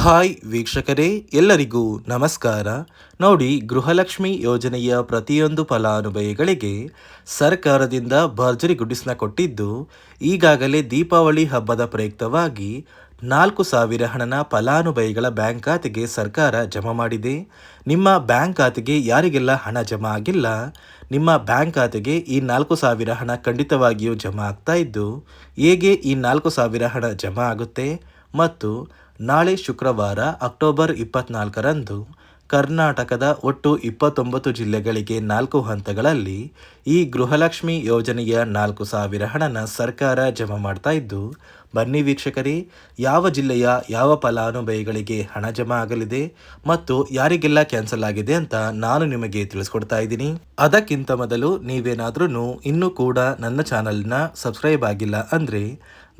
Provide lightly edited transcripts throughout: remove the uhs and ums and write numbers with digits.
Hi ವೀಕ್ಷಕರೇ, ಎಲ್ಲರಿಗೂ ನಮಸ್ಕಾರ. ನೋಡಿ, ಗೃಹಲಕ್ಷ್ಮಿ ಯೋಜನೆಯ ಪ್ರತಿಯೊಂದು ಫಲಾನುಭವಿಗಳಿಗೆ ಸರ್ಕಾರದಿಂದ ಭರ್ಜರಿ ಗುಡ್ಡಿಸ್ನ ಕೊಟ್ಟಿದ್ದು, ಈಗಾಗಲೇ ದೀಪಾವಳಿ ಹಬ್ಬದ ಪ್ರಯುಕ್ತವಾಗಿ 4,000 ಹಣನ ಫಲಾನುಭವಿಗಳ ಬ್ಯಾಂಕ್ ಖಾತೆಗೆ ಸರ್ಕಾರ ಜಮಾ ಮಾಡಿದೆ. ನಿಮ್ಮ ಬ್ಯಾಂಕ್ ಖಾತೆಗೆ ಯಾರಿಗೆಲ್ಲ ಹಣ ಜಮಾ ಆಗಿಲ್ಲ, ನಿಮ್ಮ ಬ್ಯಾಂಕ್ ಖಾತೆಗೆ ಈ 4,000 ಹಣ ಖಂಡಿತವಾಗಿಯೂ ಜಮಾ ಆಗ್ತಾ ಇದ್ದು, ಹೇಗೆ ಈ 4,000 ಹಣ ಜಮಾ ಆಗುತ್ತೆ ಮತ್ತು ನಾಳೆ ಶುಕ್ರವಾರ ಅಕ್ಟೋಬರ್ 24ರಂದು ಕರ್ನಾಟಕದ ಒಟ್ಟು 29 ಜಿಲ್ಲೆಗಳಿಗೆ 4 ಹಂತಗಳಲ್ಲಿ ಈ ಗೃಹಲಕ್ಷ್ಮಿ ಯೋಜನೆಯ 4,000 ಹಣನ ಸರ್ಕಾರ ಜಮಾ ಮಾಡ್ತಾ ಇದ್ದು, ಬನ್ನಿ ವೀಕ್ಷಕರೇ, ಯಾವ ಜಿಲ್ಲೆಯ ಯಾವ ಫಲಾನುಭವಿಗಳಿಗೆ ಹಣ ಜಮಾ ಆಗಲಿದೆ ಮತ್ತು ಯಾರಿಗೆಲ್ಲ ಕ್ಯಾನ್ಸಲ್ ಆಗಿದೆ ಅಂತ ನಾನು ನಿಮಗೆ ತಿಳಿಸ್ಕೊಡ್ತಾ ಇದ್ದೀನಿ. ಅದಕ್ಕಿಂತ ಮೊದಲು ನೀವೇನಾದ್ರೂ ಇನ್ನೂ ಕೂಡ ನನ್ನ ಚಾನಲ್ನ ಸಬ್ಸ್ಕ್ರೈಬ್ ಆಗಿಲ್ಲ ಅಂದರೆ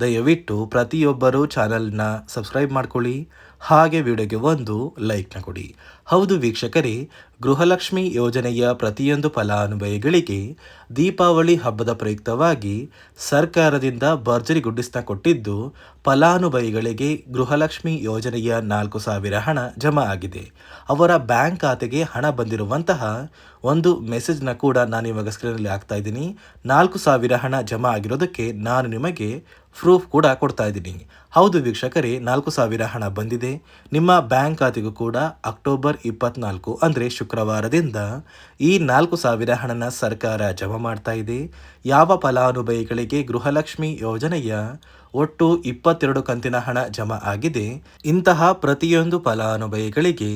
ದಯವಿಟ್ಟು ಪ್ರತಿಯೊಬ್ಬರು ಚಾನಲ್ನ ಸಬ್ಸ್ಕ್ರೈಬ್ ಮಾಡ್ಕೊಳ್ಳಿ, ಹಾಗೆ ವಿಡಿಯೋಗೆ ಒಂದು ಲೈಕ್ನ ಕೊಡಿ. ಹೌದು ವೀಕ್ಷಕರೇ, ಗೃಹಲಕ್ಷ್ಮಿ ಯೋಜನೆಯ ಪ್ರತಿಯೊಂದು ಫಲಾನುಭವಿಗಳಿಗೆ ದೀಪಾವಳಿ ಹಬ್ಬದ ಪ್ರಯುಕ್ತವಾಗಿ ಸರ್ಕಾರದಿಂದ ಭರ್ಜರಿ ಗುಡ್ಡಿಸ್ನ ಕೊಟ್ಟಿದ್ದು, ಫಲಾನುಭವಿಗಳಿಗೆ ಗೃಹಲಕ್ಷ್ಮಿ ಯೋಜನೆಯ 4,000 ಹಣ ಜಮಾ ಆಗಿದೆ. ಅವರ ಬ್ಯಾಂಕ್ ಖಾತೆಗೆ ಹಣ ಬಂದಿರುವಂತಹ ಒಂದು ಮೆಸೇಜ್ನ ಕೂಡ ನಾನು ಇವಾಗ ಸ್ಕ್ರೀನಲ್ಲಿ ಹಾಕ್ತಾ ಇದ್ದೀನಿ. 4,000 ಹಣ ಜಮಾ ಆಗಿರೋದಕ್ಕೆ ನಾನು ನಿಮಗೆ ಪ್ರೂಫ್ ಕೂಡ ಕೊಡ್ತಾ ಇದ್ದೀನಿ. ಹೌದು ವೀಕ್ಷಕರೇ, 4,000 ಹಣ ಬಂದಿದೆ. ನಿಮ್ಮ ಬ್ಯಾಂಕ್ ಖಾತೆಗೂ ಕೂಡ ಅಕ್ಟೋಬರ್ 24 ಅಂದರೆ ಶುಕ್ರವಾರದಿಂದ ಈ 4,000 ಹಣನ ಸರ್ಕಾರ ಜಮಾ ಮಾಡ್ತಾ ಇದೆ. ಯಾವ ಫಲಾನುಭವಿಗಳಿಗೆ ಗೃಹಲಕ್ಷ್ಮಿ ಯೋಜನೆಯ ಒಟ್ಟು 22 ಕಂತಿನ ಹಣ ಜಮಾ ಆಗಿದೆ, ಇಂತಹ ಪ್ರತಿಯೊಂದು ಫಲಾನುಭವಿಗಳಿಗೆ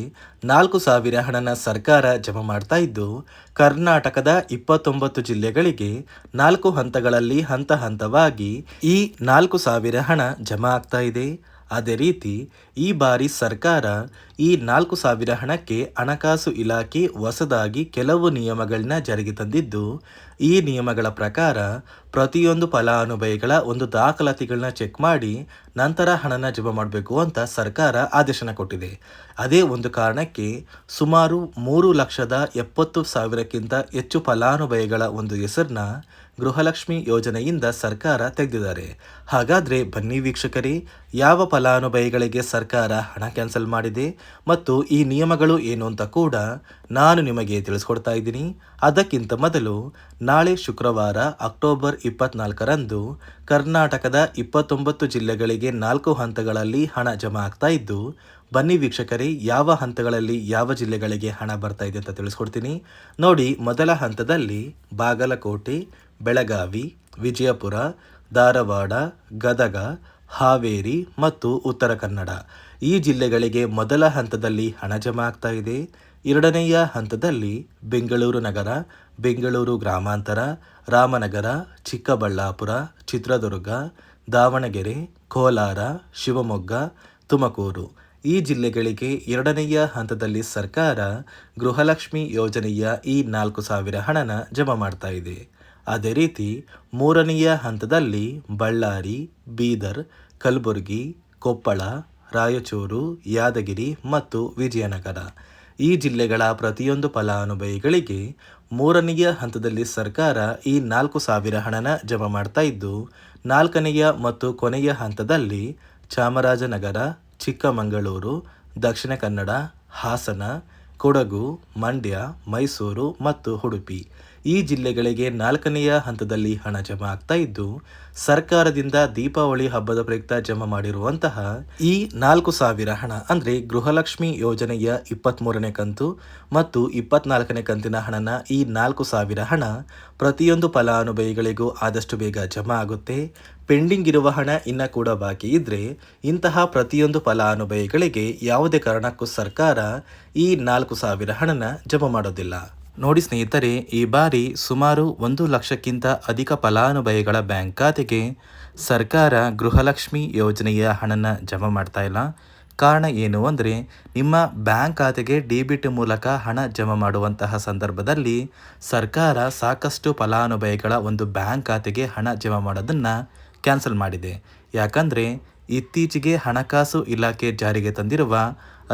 4,000 ಹಣನ ಸರ್ಕಾರ ಜಮಾ ಮಾಡ್ತಾ ಇದ್ದು, ಕರ್ನಾಟಕದ 29 ಜಿಲ್ಲೆಗಳಿಗೆ 4 ಹಂತಗಳಲ್ಲಿ ಹಂತ ಹಂತವಾಗಿ ಈ 4,000 ಹಣ ಜಮಾ ಆಗ್ತಾ ಇದೆ. ಅದೇ ರೀತಿ ಈ ಬಾರಿ ಸರ್ಕಾರ ಈ 4,000 ಹಣಕ್ಕೆ ಹಣಕಾಸು ಇಲಾಖೆ ಹೊಸದಾಗಿ ಕೆಲವು ನಿಯಮಗಳನ್ನ ಜಾರಿಗೆ ತಂದಿದ್ದು, ಈ ನಿಯಮಗಳ ಪ್ರಕಾರ ಪ್ರತಿಯೊಂದು ಫಲಾನುಭವಿಗಳ ಒಂದು ದಾಖಲಾತಿಗಳನ್ನ ಚೆಕ್ ಮಾಡಿ ನಂತರ ಹಣನ ಜಮಾ ಮಾಡಬೇಕು ಅಂತ ಸರ್ಕಾರ ಆದೇಶನ ಕೊಟ್ಟಿದೆ. ಅದೇ ಒಂದು ಕಾರಣಕ್ಕೆ ಸುಮಾರು 3,70,000ಕ್ಕಿಂತ ಹೆಚ್ಚು ಫಲಾನುಭವಿಗಳ ಒಂದು ಹೆಸರನ್ನ ಗೃಹಲಕ್ಷ್ಮಿ ಯೋಜನೆಯಿಂದ ಸರ್ಕಾರ ತೆಗೆದಿದ್ದಾರೆ. ಹಾಗಾದರೆ ಬನ್ನಿ ವೀಕ್ಷಕರೇ, ಯಾವ ಫಲಾನುಭವಿಗಳಿಗೆ ಸರ್ಕಾರ ಹಣ ಕ್ಯಾನ್ಸಲ್ ಮಾಡಿದೆ ಮತ್ತು ಈ ನಿಯಮಗಳು ಏನು ಅಂತ ಕೂಡ ನಾನು ನಿಮಗೆ ತಿಳಿಸ್ಕೊಡ್ತಾ ಇದ್ದೀನಿ. ಅದಕ್ಕಿಂತ ಮೊದಲು ನಾಳೆ ಶುಕ್ರವಾರ ಅಕ್ಟೋಬರ್ 24ರಂದು ಕರ್ನಾಟಕದ 29 ಜಿಲ್ಲೆಗಳಿಗೆ 4 ಹಂತಗಳಲ್ಲಿ ಹಣ ಜಮಾ ಆಗ್ತಾ ಇದ್ದು, ಬನ್ನಿ ವೀಕ್ಷಕರೇ, ಯಾವ ಹಂತಗಳಲ್ಲಿ ಯಾವ ಜಿಲ್ಲೆಗಳಿಗೆ ಹಣ ಬರ್ತಾ ಇದೆ ಅಂತ ತಿಳಿಸ್ಕೊಡ್ತೀನಿ. ನೋಡಿ, ಮೊದಲ ಹಂತದಲ್ಲಿ ಬಾಗಲಕೋಟೆ, ಬೆಳಗಾವಿ, ವಿಜಯಪುರ, ಧಾರವಾಡ, ಗದಗ, ಹಾವೇರಿ ಮತ್ತು ಉತ್ತರ ಕನ್ನಡ ಈ ಜಿಲ್ಲೆಗಳಿಗೆ ಮೊದಲ ಹಂತದಲ್ಲಿ ಹಣ ಜಮಾ ಆಗ್ತಾ ಇದೆ. ಎರಡನೆಯ ಹಂತದಲ್ಲಿ ಬೆಂಗಳೂರು ನಗರ, ಬೆಂಗಳೂರು ಗ್ರಾಮಾಂತರ, ರಾಮನಗರ, ಚಿಕ್ಕಬಳ್ಳಾಪುರ, ಚಿತ್ರದುರ್ಗ, ದಾವಣಗೆರೆ, ಕೋಲಾರ, ಶಿವಮೊಗ್ಗ, ತುಮಕೂರು ಈ ಜಿಲ್ಲೆಗಳಿಗೆ ಎರಡನೆಯ ಹಂತದಲ್ಲಿ ಸರ್ಕಾರ ಗೃಹಲಕ್ಷ್ಮಿ ಯೋಜನೆಯ ಈ 4,000 ಹಣನ ಜಮಾ ಮಾಡ್ತಾ ಇದೆ. ಅದೇ ರೀತಿ ಮೂರನೆಯ ಹಂತದಲ್ಲಿ ಬಳ್ಳಾರಿ, ಬೀದರ್, ಕಲಬುರಗಿ, ಕೊಪ್ಪಳ, ರಾಯಚೂರು, ಯಾದಗಿರಿ ಮತ್ತು ವಿಜಯನಗರ ಈ ಜಿಲ್ಲೆಗಳ ಪ್ರತಿಯೊಂದು ಫಲಾನುಭವಿಗಳಿಗೆ ಮೂರನೆಯ ಹಂತದಲ್ಲಿ ಸರ್ಕಾರ ಈ 4,000 ಹಣನ ಜಮಾ ಮಾಡ್ತಾ ಇದ್ದು, ನಾಲ್ಕನೆಯ ಮತ್ತು ಕೊನೆಯ ಹಂತದಲ್ಲಿ ಚಾಮರಾಜನಗರ, ಚಿಕ್ಕಮಗಳೂರು, ದಕ್ಷಿಣ ಕನ್ನಡ, ಹಾಸನ, ಕೊಡಗು, ಮಂಡ್ಯ, ಮೈಸೂರು ಮತ್ತು ಉಡುಪಿ ಈ ಜಿಲ್ಲೆಗಳಿಗೆ ನಾಲ್ಕನೆಯ ಹಂತದಲ್ಲಿ ಹಣ ಜಮಾ ಆಗ್ತಾ ಇದ್ದು, ಸರ್ಕಾರದಿಂದ ದೀಪಾವಳಿ ಹಬ್ಬದ ಪ್ರಯುಕ್ತ ಜಮಾ ಮಾಡಿರುವಂತಹ ಈ 4,000 ಹಣ ಅಂದರೆ ಗೃಹಲಕ್ಷ್ಮಿ ಯೋಜನೆಯ 23ನೇ ಕಂತು ಮತ್ತು 24ನೇ ಕಂತಿನ ಹಣನ ಈ 4,000 ಹಣ ಪ್ರತಿಯೊಂದು ಫಲಾನುಭವಿಗಳಿಗೂ ಆದಷ್ಟು ಬೇಗ ಜಮಾ ಆಗುತ್ತೆ. ಪೆಂಡಿಂಗ್ ಇರುವ ಹಣ ಇನ್ನ ಕೂಡ ಬಾಕಿ ಇದ್ರೆ ಇಂತಹ ಪ್ರತಿಯೊಂದು ಫಲಾನುಭವಿಗಳಿಗೆ ಯಾವುದೇ ಕಾರಣಕ್ಕೂ ಸರ್ಕಾರ ಈ 4,000 ಹಣನ ಜಮಾ ಮಾಡೋದಿಲ್ಲ. ನೋಡಿ ಸ್ನೇಹಿತರೆ, ಈ ಬಾರಿ ಸುಮಾರು 1 ಲಕ್ಷಕ್ಕಿಂತ ಅಧಿಕ ಫಲಾನುಭವಿಗಳ ಬ್ಯಾಂಕ್ ಖಾತೆಗೆ ಸರ್ಕಾರ ಗೃಹಲಕ್ಷ್ಮಿ ಯೋಜನೆಯ ಹಣನ ಜಮಾ ಮಾಡ್ತಾ ಇಲ್ಲ. ಕಾರಣ ಏನು ಅಂದರೆ, ನಿಮ್ಮ ಬ್ಯಾಂಕ್ ಖಾತೆಗೆ ಡೆಬಿಟ್ ಮೂಲಕ ಹಣ ಜಮಾ ಮಾಡುವಂತಹ ಸಂದರ್ಭದಲ್ಲಿ ಸರ್ಕಾರ ಸಾಕಷ್ಟು ಫಲಾನುಭವಿಗಳ ಒಂದು ಬ್ಯಾಂಕ್ ಖಾತೆಗೆ ಹಣ ಜಮಾ ಮಾಡೋದನ್ನು ಕ್ಯಾನ್ಸಲ್ ಮಾಡಿದೆ. ಯಾಕಂದರೆ ಇತ್ತೀಚೆಗೆ ಹಣಕಾಸು ಇಲಾಖೆ ಜಾರಿಗೆ ತಂದಿರುವ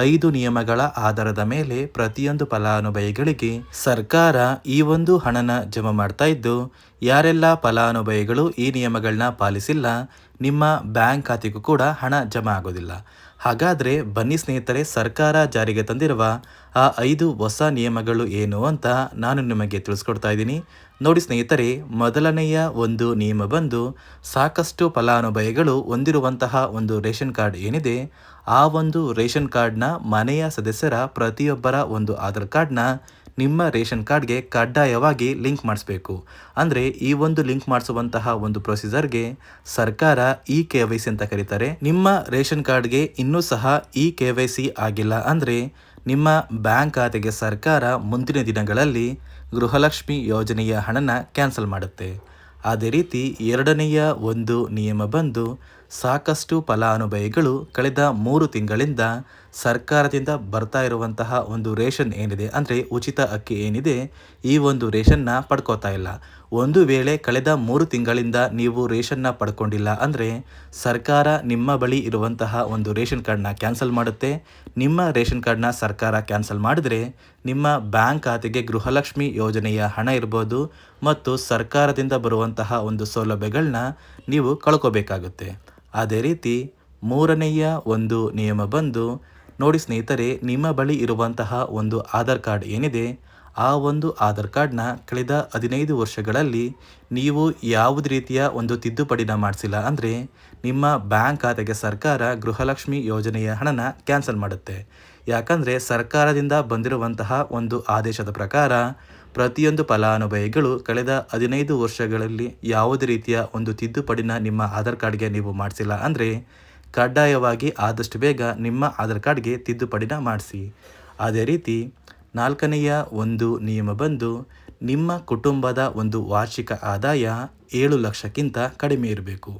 5 ನಿಯಮಗಳ ಆಧಾರದ ಮೇಲೆ ಪ್ರತಿಯೊಂದು ಫಲಾನುಭವಿಗಳಿಗೆ ಸರ್ಕಾರ ಈ ಒಂದು ಹಣನ ಜಮಾ ಮಾಡ್ತಾ ಇದ್ದು, ಯಾರೆಲ್ಲ ಫಲಾನುಭವಿಗಳು ಈ ನಿಯಮಗಳನ್ನ ಪಾಲಿಸಿಲ್ಲ, ನಿಮ್ಮ ಬ್ಯಾಂಕ್ ಖಾತೆಗೂ ಕೂಡ ಹಣ ಜಮಾ ಆಗೋದಿಲ್ಲ. ಹಾಗಾದರೆ ಬನ್ನಿ ಸ್ನೇಹಿತರೆ, ಸರ್ಕಾರ ಜಾರಿಗೆ ತಂದಿರುವ ಆ 5 ಹೊಸ ನಿಯಮಗಳು ಏನು ಅಂತ ನಾನು ನಿಮಗೆ ತಿಳಿಸ್ಕೊಡ್ತಾ ಇದ್ದೀನಿ. ನೋಡಿ ಸ್ನೇಹಿತರೆ, ಮೊದಲನೆಯ ಒಂದು ನಿಯಮ ಬಂದು ಸಾಕಷ್ಟು ಫಲಾನುಭವಿಗಳು ಹೊಂದಿರುವಂತಹ ಒಂದು ರೇಷನ್ ಕಾರ್ಡ್ ಏನಿದೆ, ಆ ಒಂದು ರೇಷನ್ ಕಾರ್ಡ್ನ ಮನೆಯ ಸದಸ್ಯರ ಪ್ರತಿಯೊಬ್ಬರ ಒಂದು ಆಧಾರ್ ಕಾರ್ಡ್ನ ನಿಮ್ಮ ರೇಷನ್ ಕಾರ್ಡ್ಗೆ ಕಡ್ಡಾಯವಾಗಿ ಲಿಂಕ್ ಮಾಡಿಸ್ಬೇಕು. ಅಂದರೆ ಈ ಒಂದು ಲಿಂಕ್ ಮಾಡಿಸುವಂತಹ ಒಂದು ಪ್ರೊಸೀಜರ್ಗೆ ಸರ್ಕಾರ KYC ಅಂತ ಕರೀತಾರೆ. ನಿಮ್ಮ ರೇಷನ್ ಕಾರ್ಡ್ಗೆ ಇನ್ನೂ ಸಹ KYC ಆಗಿಲ್ಲ ಅಂದರೆ ನಿಮ್ಮ ಬ್ಯಾಂಕ್ ಖಾತೆಗೆ ಸರ್ಕಾರ ಮುಂದಿನ ದಿನಗಳಲ್ಲಿ ಗೃಹಲಕ್ಷ್ಮಿ ಯೋಜನೆಯ ಹಣನ ಕ್ಯಾನ್ಸಲ್ ಮಾಡುತ್ತೆ. ಅದೇ ರೀತಿ ಎರಡನೆಯ ಒಂದು ನಿಯಮ ಬಂದು ಸಾಕಷ್ಟು ಫಲಾನುಭವಿಗಳು ಕಳೆದ 3 ತಿಂಗಳಿಂದ ಸರ್ಕಾರದಿಂದ ಬರ್ತಾ ಇರುವಂತಹ ಒಂದು ರೇಷನ್ ಏನಿದೆ, ಅಂದರೆ ಉಚಿತ ಅಕ್ಕಿ ಏನಿದೆ, ಈ ಒಂದು ರೇಷನ್ನ ಪಡ್ಕೋತಾ ಇಲ್ಲ. ಒಂದು ವೇಳೆ ಕಳೆದ 3 ತಿಂಗಳಿಂದ ನೀವು ರೇಷನ್ನ ಪಡ್ಕೊಂಡಿಲ್ಲ ಅಂದರೆ ಸರ್ಕಾರ ನಿಮ್ಮ ಬಳಿ ಇರುವಂತಹ ಒಂದು ರೇಷನ್ ಕಾರ್ಡ್ನ ಕ್ಯಾನ್ಸಲ್ ಮಾಡುತ್ತೆ. ನಿಮ್ಮ ರೇಷನ್ ಕಾರ್ಡ್ನ ಸರ್ಕಾರ ಕ್ಯಾನ್ಸಲ್ ಮಾಡಿದರೆ ನಿಮ್ಮ ಬ್ಯಾಂಕ್ ಖಾತೆಗೆ ಗೃಹಲಕ್ಷ್ಮಿ ಯೋಜನೆಯ ಹಣ ಇರ್ಬೋದು ಮತ್ತು ಸರ್ಕಾರದಿಂದ ಬರುವಂತಹ ಒಂದು ಸೌಲಭ್ಯಗಳನ್ನ ನೀವು ಕಳ್ಕೋಬೇಕಾಗುತ್ತೆ. ಅದೇ ರೀತಿ ಮೂರನೆಯ ಒಂದು ನಿಯಮ ಬಂದು ನೋಡಿ ಸ್ನೇಹಿತರೆ, ನಿಮ್ಮ ಬಳಿ ಇರುವಂತಹ ಒಂದು ಆಧಾರ್ ಕಾರ್ಡ್ ಏನಿದೆ, ಆ ಒಂದು ಆಧಾರ್ ಕಾರ್ಡ್ನ ಕಳೆದ 15 ವರ್ಷಗಳಲ್ಲಿ ನೀವು ಯಾವುದೇ ರೀತಿಯ ಒಂದು ತಿದ್ದುಪಡಿನ ಮಾಡಿಸಿಲ್ಲ ಅಂದರೆ ನಿಮ್ಮ ಬ್ಯಾಂಕ್ ಖಾತೆಗೆ ಸರ್ಕಾರ ಗೃಹಲಕ್ಷ್ಮಿ ಯೋಜನೆಯ ಹಣನ ಕ್ಯಾನ್ಸಲ್ ಮಾಡುತ್ತೆ. ಯಾಕಂದರೆ ಸರ್ಕಾರದಿಂದ ಬಂದಿರುವಂತಹ ಒಂದು ಆದೇಶದ ಪ್ರಕಾರ ಪ್ರತಿಯೊಂದು ಫಲಾನುಭವಿಗಳು ಕಳೆದ 15 ವರ್ಷಗಳಲ್ಲಿ ಯಾವುದೇ ರೀತಿಯ ಒಂದು ತಿದ್ದುಪಡಿನ ನಿಮ್ಮ ಆಧಾರ್ ಕಾರ್ಡ್ಗೆ ನೀವು ಮಾಡಿಸಿಲ್ಲ ಅಂದರೆ ಕಡ್ಡಾಯವಾಗಿ ಆದಷ್ಟು ಬೇಗ ನಿಮ್ಮ ಆಧಾರ್ ಕಾರ್ಡ್ಗೆ ತಿದ್ದುಪಡಿನ ಮಾಡಿಸಿ. ಅದೇ ರೀತಿ ನಾಲ್ಕನೆಯ ಒಂದು ನಿಯಮ ಬಂದು ನಿಮ್ಮ ಕುಟುಂಬದ ಒಂದು ವಾರ್ಷಿಕ ಆದಾಯ 7 ಲಕ್ಷಕ್ಕಿಂತ ಕಡಿಮೆ ಇರಬೇಕು.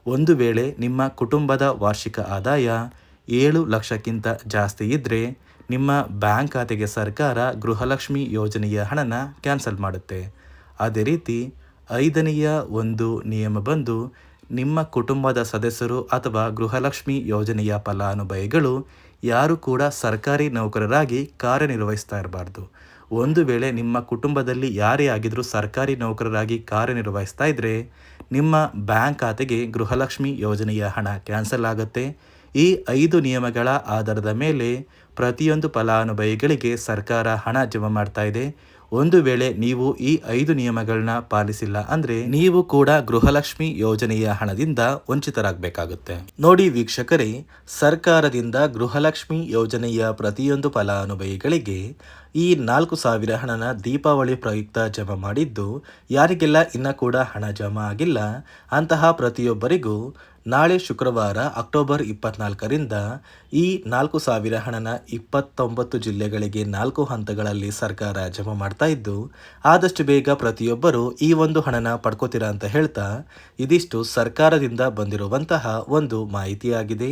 ಒಂದು ವೇಳೆ ನಿಮ್ಮ ಕುಟುಂಬದ ವಾರ್ಷಿಕ ಆದಾಯ 7 ಲಕ್ಷಕ್ಕಿಂತ ಜಾಸ್ತಿ ಇದ್ದರೆ ನಿಮ್ಮ ಬ್ಯಾಂಕ್ ಖಾತೆಗೆ ಸರ್ಕಾರ ಗೃಹಲಕ್ಷ್ಮಿ ಯೋಜನೆಯ ಹಣನ ಕ್ಯಾನ್ಸಲ್ ಮಾಡುತ್ತೆ. ಅದೇ ರೀತಿ ಐದನೆಯ ಒಂದು ನಿಯಮ ಬಂದು ನಿಮ್ಮ ಕುಟುಂಬದ ಸದಸ್ಯರು ಅಥವಾ ಗೃಹಲಕ್ಷ್ಮಿ ಯೋಜನೆಯ ಫಲಾನುಭವಿಗಳು ಯಾರು ಕೂಡ ಸರ್ಕಾರಿ ನೌಕರರಾಗಿ ಕಾರ್ಯನಿರ್ವಹಿಸ್ತಾ ಇರಬಾರ್ದು. ಒಂದು ವೇಳೆ ನಿಮ್ಮ ಕುಟುಂಬದಲ್ಲಿ ಯಾರೇ ಆಗಿದ್ರೂ ಸರ್ಕಾರಿ ನೌಕರರಾಗಿ ಕಾರ್ಯನಿರ್ವಹಿಸ್ತಾ ಇದ್ದರೆ ನಿಮ್ಮ ಬ್ಯಾಂಕ್ ಖಾತೆಗೆ ಗೃಹಲಕ್ಷ್ಮಿ ಯೋಜನೆಯ ಹಣ ಕ್ಯಾನ್ಸಲ್ ಆಗುತ್ತೆ. ಈ 5 ನಿಯಮಗಳ ಆಧಾರದ ಮೇಲೆ ಪ್ರತಿಯೊಂದು ಫಲಾನುಭವಿಗಳಿಗೆ ಸರ್ಕಾರ ಹಣ ಜಮಾ ಮಾಡ್ತಾ ಇದೆ. ಒಂದು ವೇಳೆ ನೀವು ಈ 5 ನಿಯಮಗಳನ್ನ ಪಾಲಿಸಿಲ್ಲ ಅಂದರೆ ನೀವು ಕೂಡ ಗೃಹಲಕ್ಷ್ಮಿ ಯೋಜನೆಯ ಹಣದಿಂದ ವಂಚಿತರಾಗಬೇಕಾಗುತ್ತೆ. ನೋಡಿ ವೀಕ್ಷಕರೇ, ಸರ್ಕಾರದಿಂದ ಗೃಹಲಕ್ಷ್ಮಿ ಯೋಜನೆಯ ಪ್ರತಿಯೊಂದು ಫಲಾನುಭವಿಗಳಿಗೆ ಈ 4,000 ಹಣನ ದೀಪಾವಳಿ ಪ್ರಯುಕ್ತ ಜಮಾ ಮಾಡಿದ್ದು, ಯಾರಿಗೆಲ್ಲ ಇನ್ನೂ ಕೂಡ ಹಣ ಜಮಾ ಆಗಿಲ್ಲ ಅಂತಹ ಪ್ರತಿಯೊಬ್ಬರಿಗೂ ನಾಳೆ ಶುಕ್ರವಾರ ಅಕ್ಟೋಬರ್ 24ರಿಂದ ಈ 4,000 ಹಣನ 29 ಜಿಲ್ಲೆಗಳಿಗೆ 4 ಹಂತಗಳಲ್ಲಿ ಸರ್ಕಾರ ಜಮಾ ಮಾಡ್ತಾ ಇದ್ದು, ಆದಷ್ಟು ಬೇಗ ಪ್ರತಿಯೊಬ್ಬರು ಈ ಒಂದು ಹಣನ ಪಡ್ಕೋತೀರಾ ಅಂತ ಹೇಳ್ತಾ ಇದಿಷ್ಟು ಸರ್ಕಾರದಿಂದ ಬಂದಿರುವಂತಹ ಒಂದು ಮಾಹಿತಿಯಾಗಿದೆ.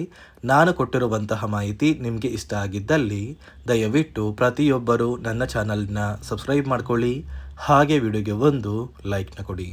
ನಾನು ಕೊಟ್ಟಿರುವಂತಹ ಮಾಹಿತಿ ನಿಮಗೆ ಇಷ್ಟ ಆಗಿದ್ದಲ್ಲಿ ದಯವಿಟ್ಟು ಪ್ರತಿಯೊಬ್ಬರು ನನ್ನ ಚಾನಲ್ನ ಸಬ್ಸ್ಕ್ರೈಬ್ ಮಾಡ್ಕೊಳ್ಳಿ, ಹಾಗೆ ವಿಡಿಯೋಗೆ ಒಂದು ಲೈಕ್ನ ಕೊಡಿ.